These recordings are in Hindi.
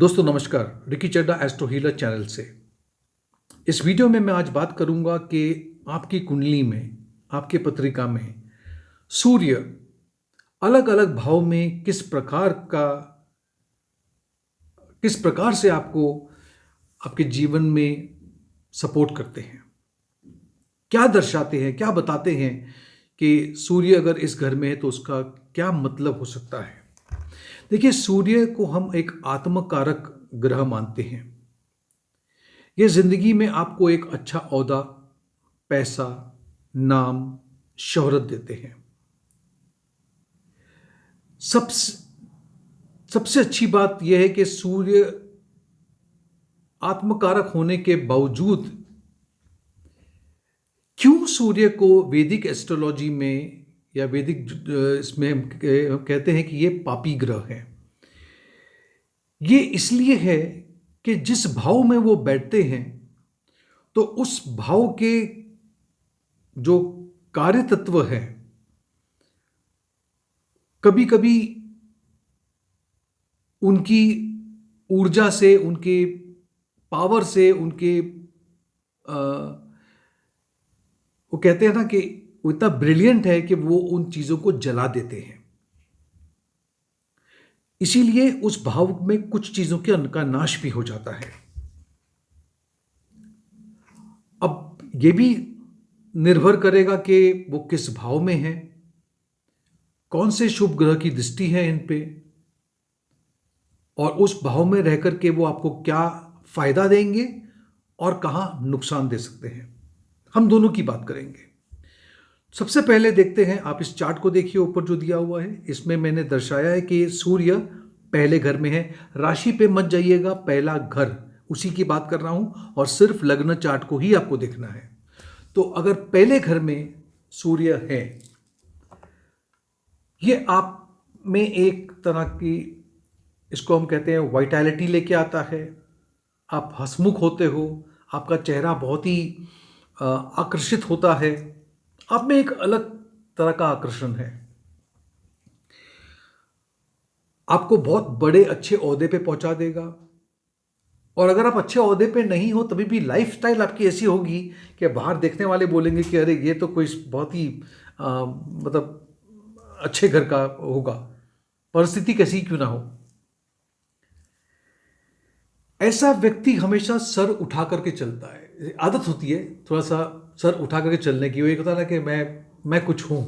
दोस्तों नमस्कार, रिकी चड्डा एस्ट्रो हीलर चैनल से। इस वीडियो में मैं आज बात करूंगा कि आपकी कुंडली में, आपके पत्रिका में सूर्य अलग अलग भाव में किस प्रकार से आपको आपके जीवन में सपोर्ट करते हैं, क्या दर्शाते हैं, क्या बताते हैं कि सूर्य अगर इस घर में है तो उसका क्या मतलब हो सकता है। देखिए, सूर्य को हम एक आत्मकारक ग्रह मानते हैं। यह जिंदगी में आपको एक अच्छा ओहदा, पैसा, नाम, शोहरत देते हैं। सबसे अच्छी बात यह है कि सूर्य आत्मकारक होने के बावजूद क्यों सूर्य को वैदिक एस्ट्रोलॉजी में या वैदिक इसमें हम कहते हैं कि यह पापी ग्रह है। ये इसलिए है कि जिस भाव में वो बैठते हैं तो उस भाव के जो कार्य तत्व है, कभी कभी उनकी ऊर्जा से, उनके पावर से, वो कहते हैं ना कि वो इतना ब्रिलियंट है कि वो उन चीजों को जला देते हैं। इसीलिए उस भाव में कुछ चीजों का नाश भी हो जाता है। अब यह भी निर्भर करेगा कि वो किस भाव में है, कौन से शुभ ग्रह की दृष्टि है इन पे, और उस भाव में रह करके वो आपको क्या फायदा देंगे और कहां नुकसान दे सकते हैं। हम दोनों की बात करेंगे। सबसे पहले देखते हैं, आप इस चार्ट को देखिए, ऊपर जो दिया हुआ है इसमें मैंने दर्शाया है कि सूर्य पहले घर में है। राशि पे मत जाइएगा, पहला घर उसी की बात कर रहा हूं और सिर्फ लग्न चार्ट को ही आपको देखना है। तो अगर पहले घर में सूर्य है, ये आप में एक तरह की, इसको हम कहते हैं वाइटैलिटी लेके आता है। आप हंसमुख होते हो, आपका चेहरा बहुत ही आकर्षित होता है, आप में एक अलग तरह का आकर्षण है। आपको बहुत बड़े अच्छे ओहदे पे पहुंचा देगा। और अगर आप अच्छे ओहदे पे नहीं हो तभी भी लाइफस्टाइल आपकी ऐसी होगी कि बाहर देखने वाले बोलेंगे कि अरे ये तो कोई बहुत ही मतलब अच्छे घर का होगा, परिस्थिति कैसी क्यों ना हो। ऐसा व्यक्ति हमेशा सर उठा करके चलता है। आदत होती है थोड़ा सा सर उठा करके चलने की। वो एक होता है ना कि मैं कुछ हूं।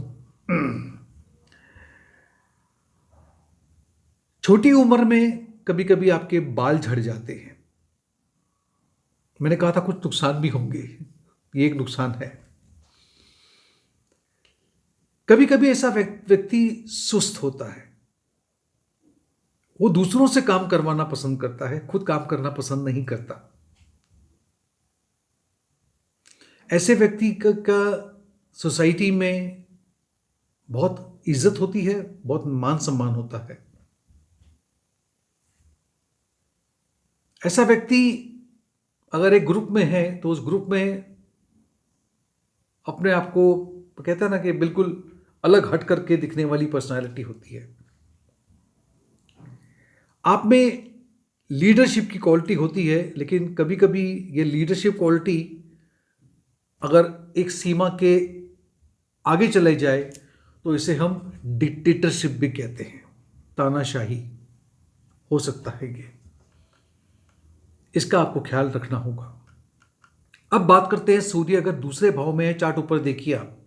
छोटी उम्र में कभी कभी आपके बाल झड़ जाते हैं। मैंने कहा था कुछ नुकसान भी होंगे, ये एक नुकसान है। कभी कभी ऐसा व्यक्ति सुस्त होता है, वो दूसरों से काम करवाना पसंद करता है, खुद काम करना पसंद नहीं करता। ऐसे व्यक्ति का सोसाइटी में बहुत इज्जत होती है, बहुत मान सम्मान होता है। ऐसा व्यक्ति अगर एक ग्रुप में है तो उस ग्रुप में अपने आप को, कहते हैं ना कि बिल्कुल अलग हट करके दिखने वाली पर्सनालिटी होती है। आप में लीडरशिप की क्वालिटी होती है, लेकिन कभी कभी ये लीडरशिप क्वालिटी अगर एक सीमा के आगे चले जाए तो इसे हम डिक्टेटरशिप भी कहते हैं। तानाशाही हो सकता है ये, इसका आपको ख्याल रखना होगा। अब बात करते हैं सूर्य अगर दूसरे भाव में है। चार्ट ऊपर देखिए आप।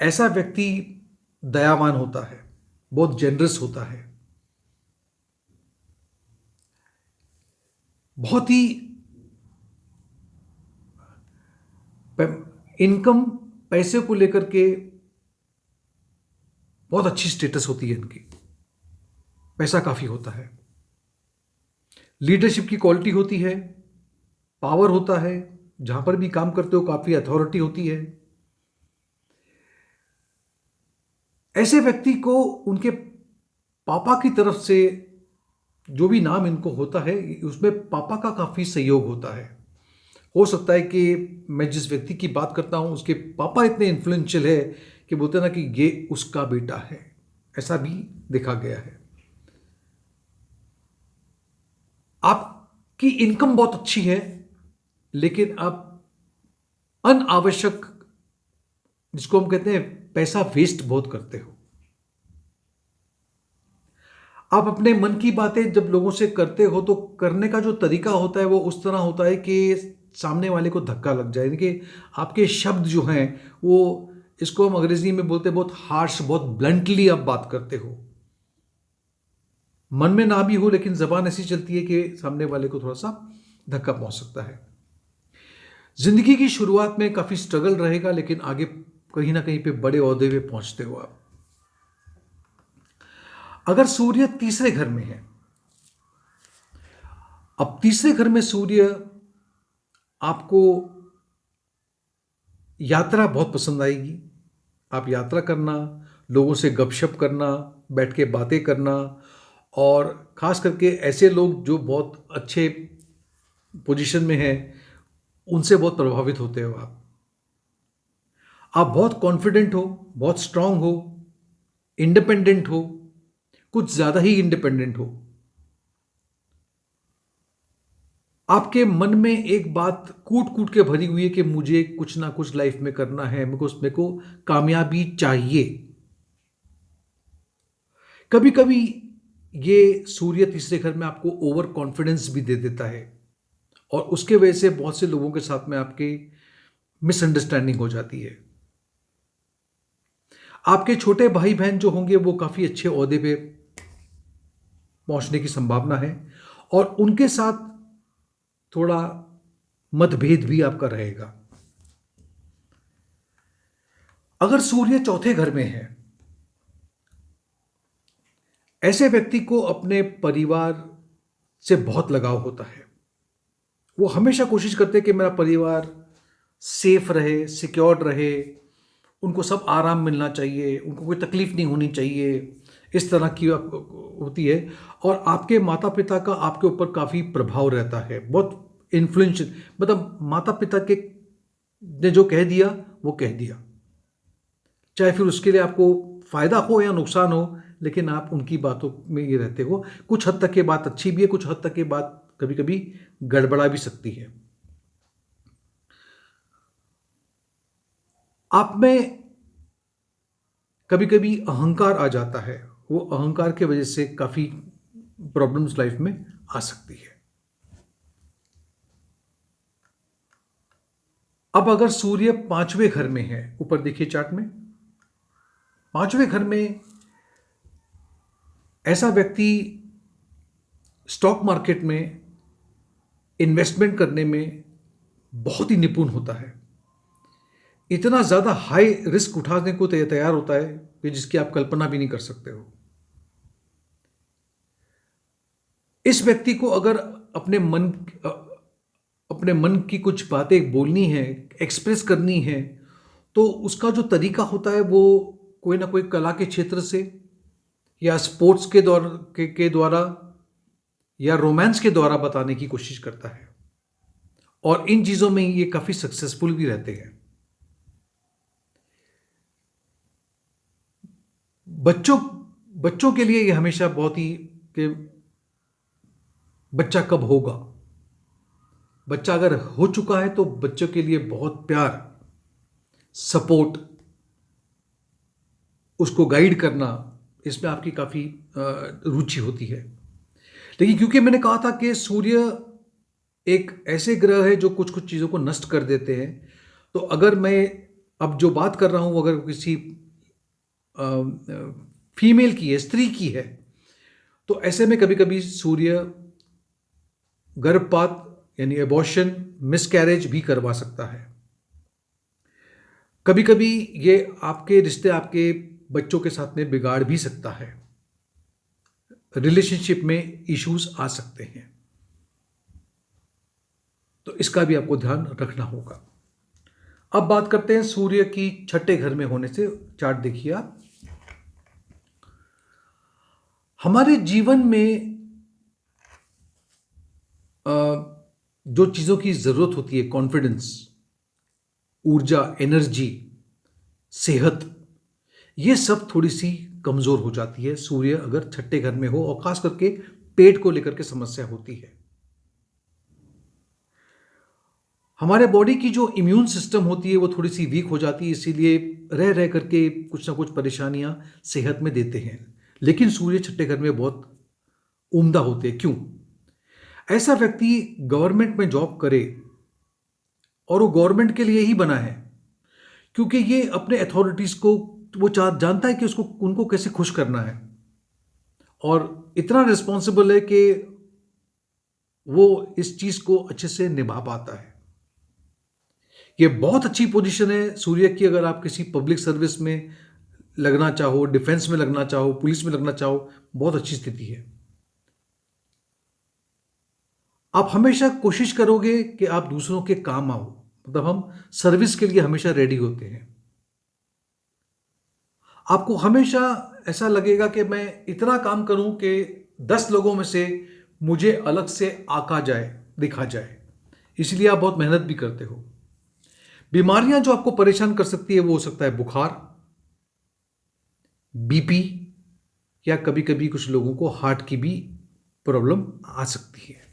ऐसा व्यक्ति दयावान होता है, बहुत जेनरस होता है, बहुत ही इनकम, पैसे को लेकर के बहुत अच्छी स्टेटस होती है इनकी, पैसा काफी होता है, लीडरशिप की क्वालिटी होती है, पावर होता है, जहां पर भी काम करते हो काफी अथॉरिटी होती है। ऐसे व्यक्ति को उनके पापा की तरफ से जो भी नाम इनको होता है उसमें पापा का काफी सहयोग होता है। हो सकता है कि मैं जिस व्यक्ति की बात करता हूं उसके पापा इतने इन्फ्लुएंशियल है कि बोलते ना कि ये उसका बेटा है, ऐसा भी देखा गया है। आपकी इनकम बहुत अच्छी है, लेकिन आप अनावश्यक, जिसको हम कहते हैं पैसा, वेस्ट बहुत करते हो। आप अपने मन की बातें जब लोगों से करते हो तो करने का जो तरीका होता है वो उस तरह होता है कि सामने वाले को धक्का लग जाए, यानी कि आपके शब्द जो हैं वो, इसको हम अंग्रेजी में बोलते हैं, बहुत हार्श, बहुत ब्लंटली आप बात करते हो। मन में ना भी हो, लेकिन जबान ऐसी चलती है कि सामने वाले को थोड़ा सा धक्का पहुंच सकता है। जिंदगी की शुरुआत में काफी स्ट्रगल रहेगा, लेकिन आगे कहीं ना कहीं पे बड़े ओहदे पे पहुंचते हो आप। अगर सूर्य तीसरे घर में है, अब तीसरे घर में सूर्य, आपको यात्रा बहुत पसंद आएगी। आप यात्रा करना, लोगों से गपशप करना, बैठ के बातें करना, और खास करके ऐसे लोग जो बहुत अच्छे पोजीशन में हैं उनसे बहुत प्रभावित होते हो आप बहुत कॉन्फिडेंट हो, बहुत स्ट्रांग हो, इंडिपेंडेंट हो, कुछ ज्यादा ही इंडिपेंडेंट हो। आपके मन में एक बात कूट कूट के भरी हुई है कि मुझे कुछ ना कुछ लाइफ में करना है, मेरे को कामयाबी चाहिए। कभी कभी ये सूर्य तीसरे घर में आपको ओवर कॉन्फिडेंस भी दे देता है, और उसके वजह से बहुत से लोगों के साथ में आपकी मिसअंडरस्टैंडिंग हो जाती है। आपके छोटे भाई बहन जो होंगे वो काफी अच्छे ओहदे पे पहुंचने की संभावना है, और उनके साथ थोड़ा मतभेद भी आपका रहेगा। अगर सूर्य चौथे घर में है, ऐसे व्यक्ति को अपने परिवार से बहुत लगाव होता है। वो हमेशा कोशिश करते हैं कि मेरा परिवार सेफ रहे, सिक्योर्ड रहे, उनको सब आराम मिलना चाहिए, उनको कोई तकलीफ नहीं होनी चाहिए, इस तरह की होती है। और आपके माता पिता का आपके ऊपर काफ़ी प्रभाव रहता है, बहुत इन्फ्लुएंशियल, मतलब माता पिता के ने जो कह दिया वो कह दिया, चाहे फिर उसके लिए आपको फ़ायदा हो या नुकसान हो, लेकिन आप उनकी बातों में ये रहते हो। कुछ हद तक ये बात अच्छी भी है, कुछ हद तक ये बात कभी कभी गड़बड़ा भी सकती है। आप में कभी कभी अहंकार आ जाता है, वो अहंकार के वजह से काफ़ी प्रॉब्लम्स लाइफ में आ सकती है। अब अगर सूर्य पांचवें घर में है, ऊपर देखिए चार्ट में, पांचवें घर में ऐसा व्यक्ति स्टॉक मार्केट में इन्वेस्टमेंट करने में बहुत ही निपुण होता है। इतना ज़्यादा हाई रिस्क उठाने को तैयार होता है कि जिसकी आप कल्पना भी नहीं कर सकते हो। इस व्यक्ति को अगर अपने मन की कुछ बातें बोलनी है, एक्सप्रेस करनी है, तो उसका जो तरीका होता है वो कोई ना कोई कला के क्षेत्र से, या स्पोर्ट्स के द्वारा, या रोमांस के द्वारा बताने की कोशिश करता है, और इन चीज़ों में ये काफ़ी सक्सेसफुल भी रहते हैं। बच्चों के लिए ये हमेशा बहुत ही कि बच्चा कब होगा, बच्चा अगर हो चुका है तो बच्चों के लिए बहुत प्यार, सपोर्ट, उसको गाइड करना, इसमें आपकी काफ़ी रुचि होती है। लेकिन क्योंकि मैंने कहा था कि सूर्य एक ऐसे ग्रह है जो कुछ कुछ चीज़ों को नष्ट कर देते हैं, तो अगर मैं अब जो बात कर रहा हूँ अगर किसी फीमेल की है, स्त्री की है, तो ऐसे में कभी कभी सूर्य गर्भपात यानी एबॉर्शन, मिसकैरेज भी करवा सकता है। कभी कभी ये आपके रिश्ते, आपके बच्चों के साथ में बिगाड़ भी सकता है, रिलेशनशिप में इश्यूज आ सकते हैं, तो इसका भी आपको ध्यान रखना होगा। अब बात करते हैं सूर्य की छठे घर में होने से। चार्ट देखिए आप, हमारे जीवन में जो चीज़ों की ज़रूरत होती है, कॉन्फिडेंस, ऊर्जा, एनर्जी, सेहत, ये सब थोड़ी सी कमज़ोर हो जाती है सूर्य अगर छठे घर में हो, और ख़ास करके पेट को लेकर के समस्या होती है। हमारे बॉडी की जो इम्यून सिस्टम होती है वो थोड़ी सी वीक हो जाती है, इसीलिए रह रह करके कुछ ना कुछ परेशानियां सेहत में देते हैं। लेकिन सूर्य छठे घर में बहुत उम्दा होते हैं। क्यों? ऐसा व्यक्ति गवर्नमेंट में जॉब करे और वो गवर्नमेंट के लिए ही बना है, क्योंकि ये अपने अथॉरिटीज को वो जानता है कि उसको उनको कैसे खुश करना है, और इतना रिस्पॉन्सिबल है कि वो इस चीज को अच्छे से निभा पाता है। ये बहुत अच्छी पोजीशन है सूर्य की। अगर आप किसी पब्लिक सर्विस में लगना चाहो, डिफेंस में लगना चाहो, पुलिस में लगना चाहो, बहुत अच्छी स्थिति है। आप हमेशा कोशिश करोगे कि आप दूसरों के काम आओ, मतलब हम सर्विस के लिए हमेशा रेडी होते हैं। आपको हमेशा ऐसा लगेगा कि मैं इतना काम करूं कि 10 लोगों में से मुझे अलग से आका जाए, दिखा जाए। इसलिए आप बहुत मेहनत भी करते हो। बीमारियां जो आपको परेशान कर सकती है वो हो सकता है बुखार, बीपी, या कभी कभी कुछ लोगों को हार्ट की भी प्रॉब्लम आ सकती है।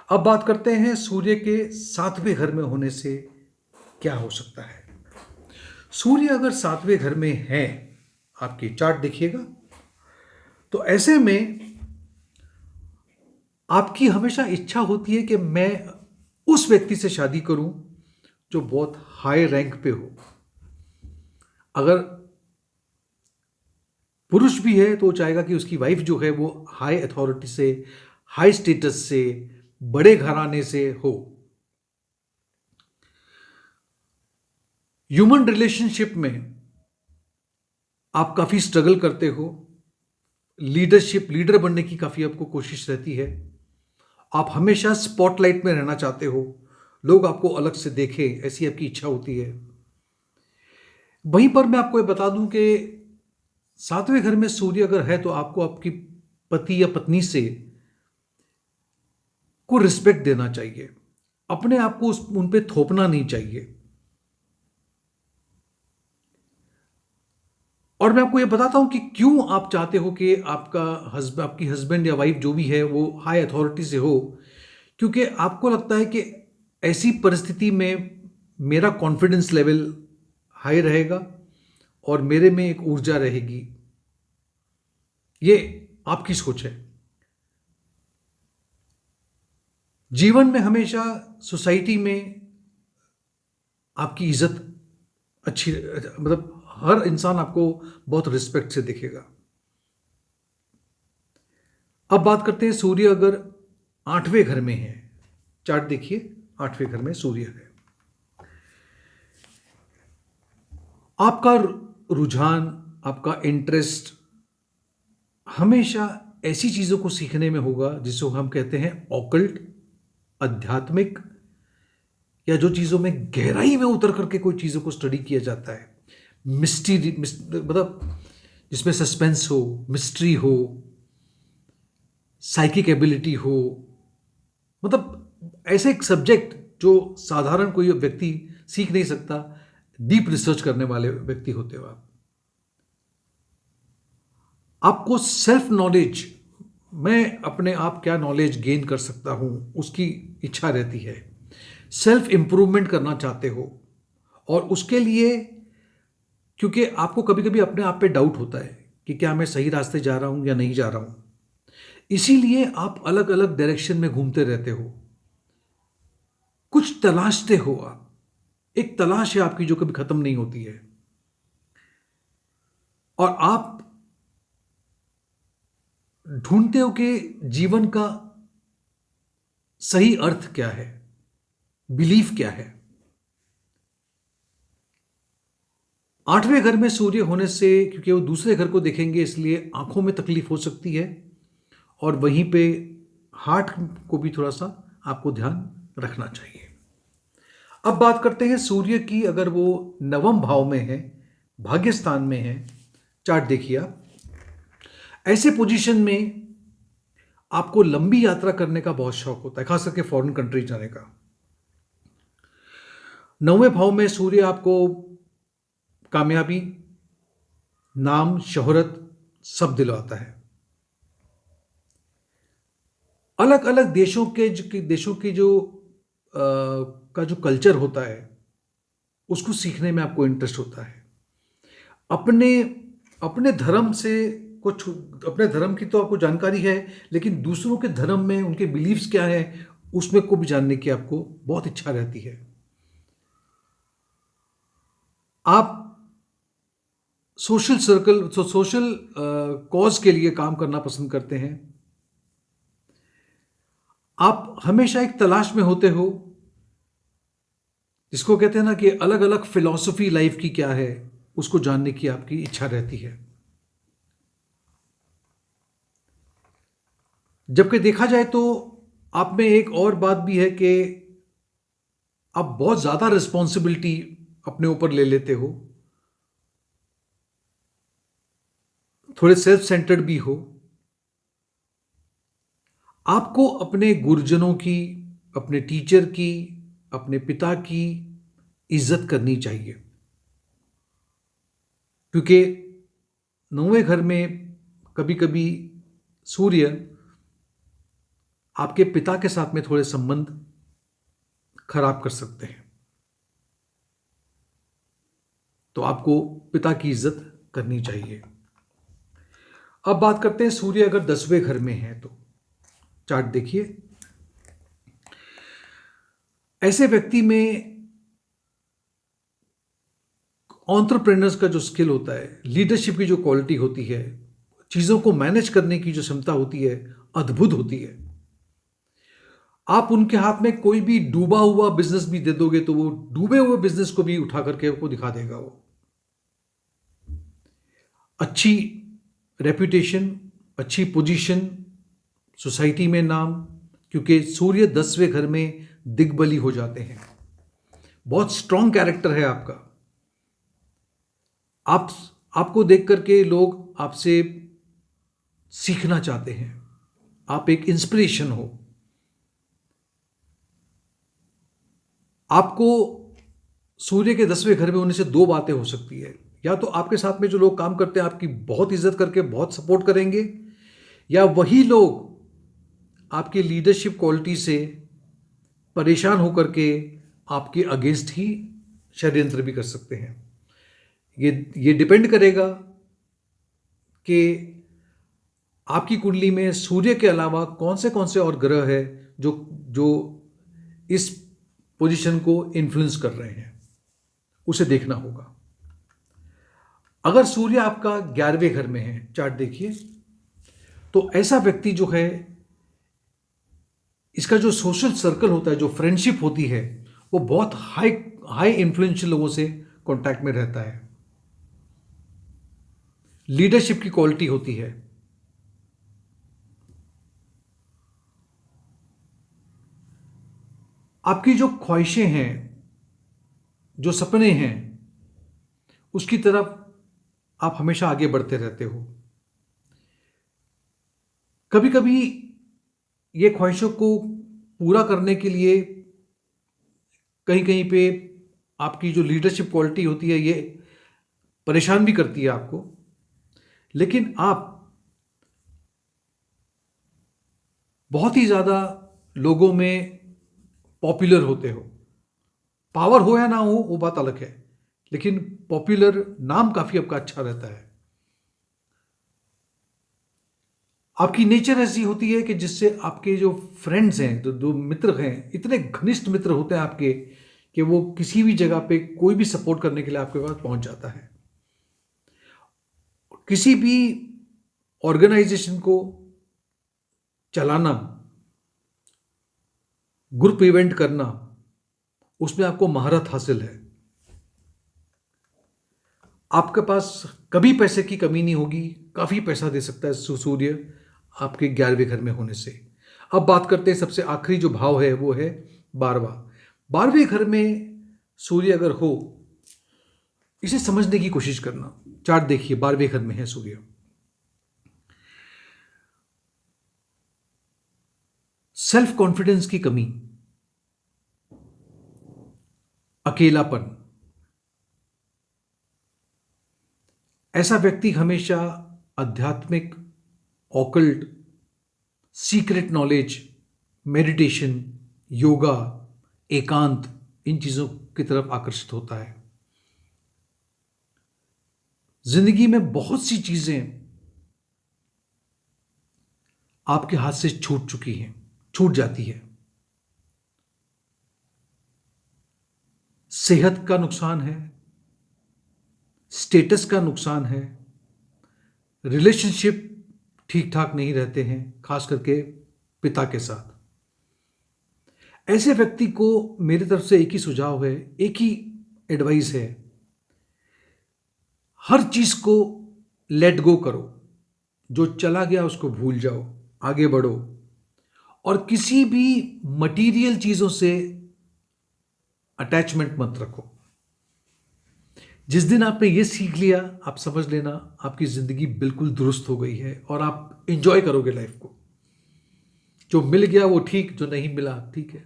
अब बात करते हैं सूर्य के 7वें घर में होने से क्या हो सकता है। सूर्य अगर 7वें घर में है, आपकी चार्ट देखिएगा, तो ऐसे में आपकी हमेशा इच्छा होती है कि मैं उस व्यक्ति से शादी करूं जो बहुत हाई रैंक पे हो। अगर पुरुष भी है तो वो चाहेगा कि उसकी वाइफ जो है वो हाई अथॉरिटी से, हाई स्टेटस से, बड़े घराने से हो। ह्यूमन रिलेशनशिप में आप काफी स्ट्रगल करते हो। लीडर बनने की काफी आपको कोशिश रहती है। आप हमेशा स्पॉटलाइट में रहना चाहते हो, लोग आपको अलग से देखें, ऐसी आपकी इच्छा होती है। वहीं पर मैं आपको ये बता दूं कि 7वें घर में सूर्य अगर है तो आपको आपकी पति या पत्नी से को रिस्पेक्ट देना चाहिए। अपने आप को उन पे थोपना नहीं चाहिए। और मैं आपको ये बताता हूं कि क्यों आप चाहते हो कि आपकी हस्बैंड या वाइफ जो भी है वो हाई अथॉरिटी से हो। क्योंकि आपको लगता है कि ऐसी परिस्थिति में मेरा कॉन्फिडेंस लेवल हाई रहेगा और मेरे में एक ऊर्जा रहेगी। ये आपकी सोच है। जीवन में हमेशा सोसाइटी में आपकी इज्जत अच्छी, मतलब हर इंसान आपको बहुत रिस्पेक्ट से देखेगा। अब बात करते हैं सूर्य अगर 8वें घर में है। चार्ट देखिए, 8वें घर में सूर्य है। आपका रुझान, आपका इंटरेस्ट हमेशा ऐसी चीजों को सीखने में होगा जिसको हम कहते हैं ऑकल्ट, आध्यात्मिक, या जो चीजों में गहराई में उतर करके कोई चीजों को स्टडी किया जाता है। मतलब जिसमें सस्पेंस हो, मिस्ट्री हो, साइकिक एबिलिटी हो, मतलब ऐसे एक सब्जेक्ट जो साधारण कोई व्यक्ति सीख नहीं सकता। डीप रिसर्च करने वाले व्यक्ति होते हो आप। आपको सेल्फ नॉलेज, मैं अपने आप क्या नॉलेज गेन कर सकता हूं, उसकी इच्छा रहती है। सेल्फ इंप्रूवमेंट करना चाहते हो, और उसके लिए, क्योंकि आपको कभी कभी अपने आप पे डाउट होता है कि क्या मैं सही रास्ते जा रहा हूं या नहीं जा रहा हूं, इसीलिए आप अलग अलग डायरेक्शन में घूमते रहते हो, कुछ तलाशते हो। आप एक तलाश है आपकी जो कभी खत्म नहीं होती है, और आप ढूंढते हो कि जीवन का सही अर्थ क्या है, बिलीफ क्या है। 8वें घर में सूर्य होने से, क्योंकि वो दूसरे घर को देखेंगे, इसलिए आंखों में तकलीफ हो सकती है, और वहीं पे हार्ट को भी थोड़ा सा आपको ध्यान रखना चाहिए। अब बात करते हैं सूर्य की। अगर वो 9वें भाव में है, भाग्य स्थान में है, चार्ट देखिए आप, ऐसे पोजीशन में आपको लंबी यात्रा करने का बहुत शौक होता है, खास करके फॉरेन कंट्री जाने का। 9वें भाव में सूर्य आपको कामयाबी, नाम, शोहरत सब दिलवाता है। अलग अलग देशों की जो का जो कल्चर होता है उसको सीखने में आपको इंटरेस्ट होता है। अपने अपने धर्म से कुछ, अपने धर्म की तो आपको जानकारी है, लेकिन दूसरों के धर्म में उनके बिलीव्स क्या है उसमें को भी जानने की आपको बहुत इच्छा रहती है। आप सोशल सर्कल, सोशल कॉज के लिए काम करना पसंद करते हैं। आप हमेशा एक तलाश में होते हो, जिसको कहते हैं ना कि अलग अलग फिलॉसफी लाइफ की क्या है, उसको जानने की आपकी इच्छा रहती है। जबकि देखा जाए तो आप में एक और बात भी है कि आप बहुत ज़्यादा रिस्पॉन्सिबिलिटी अपने ऊपर ले लेते हो, थोड़े सेल्फ सेंटर्ड भी हो। आपको अपने गुरुजनों की, अपने टीचर की, अपने पिता की इज्जत करनी चाहिए, क्योंकि नौवें घर में कभी कभी सूर्य आपके पिता के साथ में थोड़े संबंध खराब कर सकते हैं, तो आपको पिता की इज्जत करनी चाहिए। अब बात करते हैं सूर्य अगर 10वें घर में है तो। चार्ट देखिए, ऐसे व्यक्ति में एंटरप्रेन्योर्स का जो स्किल होता है, लीडरशिप की जो क्वालिटी होती है, चीज़ों को मैनेज करने की जो क्षमता होती है, अद्भुत होती है। आप उनके हाथ में कोई भी डूबा हुआ बिजनेस भी दे दोगे तो वो डूबे हुए बिजनेस को भी उठा करके आपको दिखा देगा। वो अच्छी रेपुटेशन, अच्छी पोजीशन, सोसाइटी में नाम, क्योंकि सूर्य 10वें घर में दिग्बली हो जाते हैं। बहुत स्ट्रांग कैरेक्टर है आपका। आपको देख करके लोग आपसे सीखना चाहते हैं, आप एक इंस्पिरेशन हो। आपको सूर्य के 10वें घर में होने से दो बातें हो सकती है, या तो आपके साथ में जो लोग काम करते हैं आपकी बहुत इज्जत करके बहुत सपोर्ट करेंगे, या वही लोग आपकी लीडरशिप क्वालिटी से परेशान होकर के आपके अगेंस्ट ही षड्यंत्र भी कर सकते हैं। ये डिपेंड करेगा कि आपकी कुंडली में सूर्य के अलावा कौन से और ग्रह है जो जो इस पोजीशन को इन्फ्लुएंस कर रहे हैं, उसे देखना होगा। अगर सूर्य आपका 11वें घर में है, चार्ट देखिए, तो ऐसा व्यक्ति जो है, इसका जो सोशल सर्कल होता है, जो फ्रेंडशिप होती है, वो बहुत हाई इन्फ्लुएंशियल लोगों से कांटेक्ट में रहता है। लीडरशिप की क्वालिटी होती है। आपकी जो ख्वाहिशें हैं, जो सपने हैं, उसकी तरफ आप हमेशा आगे बढ़ते रहते हो। कभी कभी ये ख्वाहिशों को पूरा करने के लिए कहीं कहीं पे आपकी जो लीडरशिप क्वालिटी होती है, ये परेशान भी करती है आपको, लेकिन आप बहुत ही ज़्यादा लोगों में पॉपुलर होते हो। पावर हो या ना हो वो बात अलग है, लेकिन पॉपुलर नाम काफ़ी आपका अच्छा रहता है। आपकी नेचर ऐसी होती है कि जिससे आपके जो फ्रेंड्स हैं, जो मित्र हैं, इतने घनिष्ठ मित्र होते हैं आपके कि वो किसी भी जगह पे कोई भी सपोर्ट करने के लिए आपके पास पहुंच जाता है। किसी भी ऑर्गेनाइजेशन को चलाना, ग्रुप इवेंट करना, उसमें आपको महारत हासिल है। आपके पास कभी पैसे की कमी नहीं होगी, काफ़ी पैसा दे सकता है सूर्य आपके 11वें घर में होने से। अब बात करते हैं सबसे आखिरी जो भाव है, वो है 12वां। 12वें घर में सूर्य अगर हो, इसे समझने की कोशिश करना। चार्ट देखिए, 12वें घर में है सूर्य। सेल्फ कॉन्फिडेंस की कमी, अकेलापन, ऐसा व्यक्ति हमेशा आध्यात्मिक, occult, secret knowledge, meditation, yoga, एकांत, इन चीज़ों की तरफ आकर्षित होता है। जिंदगी में बहुत सी चीज़ें आपके हाथ से छूट चुकी हैं, छूट जाती है। सेहत का नुकसान है, स्टेटस का नुकसान है, रिलेशनशिप ठीक ठाक नहीं रहते हैं, खास करके पिता के साथ। ऐसे व्यक्ति को मेरी तरफ से एक ही सुझाव है, एक ही एडवाइस है, हर चीज को लेट गो करो। जो चला गया उसको भूल जाओ, आगे बढ़ो, और किसी भी मटीरियल चीजों से अटैचमेंट मत रखो। जिस दिन आपने ये सीख लिया, आप समझ लेना आपकी जिंदगी बिल्कुल दुरुस्त हो गई है और आप इंजॉय करोगे लाइफ को। जो मिल गया वो ठीक, जो नहीं मिला ठीक है।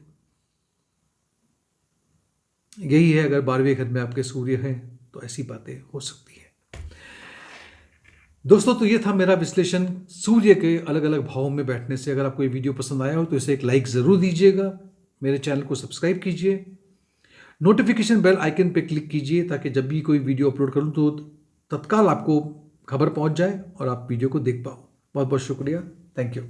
यही है, अगर 12वें घर में आपके सूर्य हैं तो ऐसी बातें हो सकती है। दोस्तों, तो ये था मेरा विश्लेषण सूर्य के अलग अलग भावों में बैठने से। अगर आपको ये वीडियो पसंद आया हो तो इसे एक लाइक ज़रूर दीजिएगा, मेरे चैनल को सब्सक्राइब कीजिए, नोटिफिकेशन बेल आइकन पे क्लिक कीजिए ताकि जब भी कोई वीडियो अपलोड करूं तो तत्काल आपको खबर पहुंच जाए और आप वीडियो को देख पाओ। बहुत बहुत शुक्रिया, थैंक यू।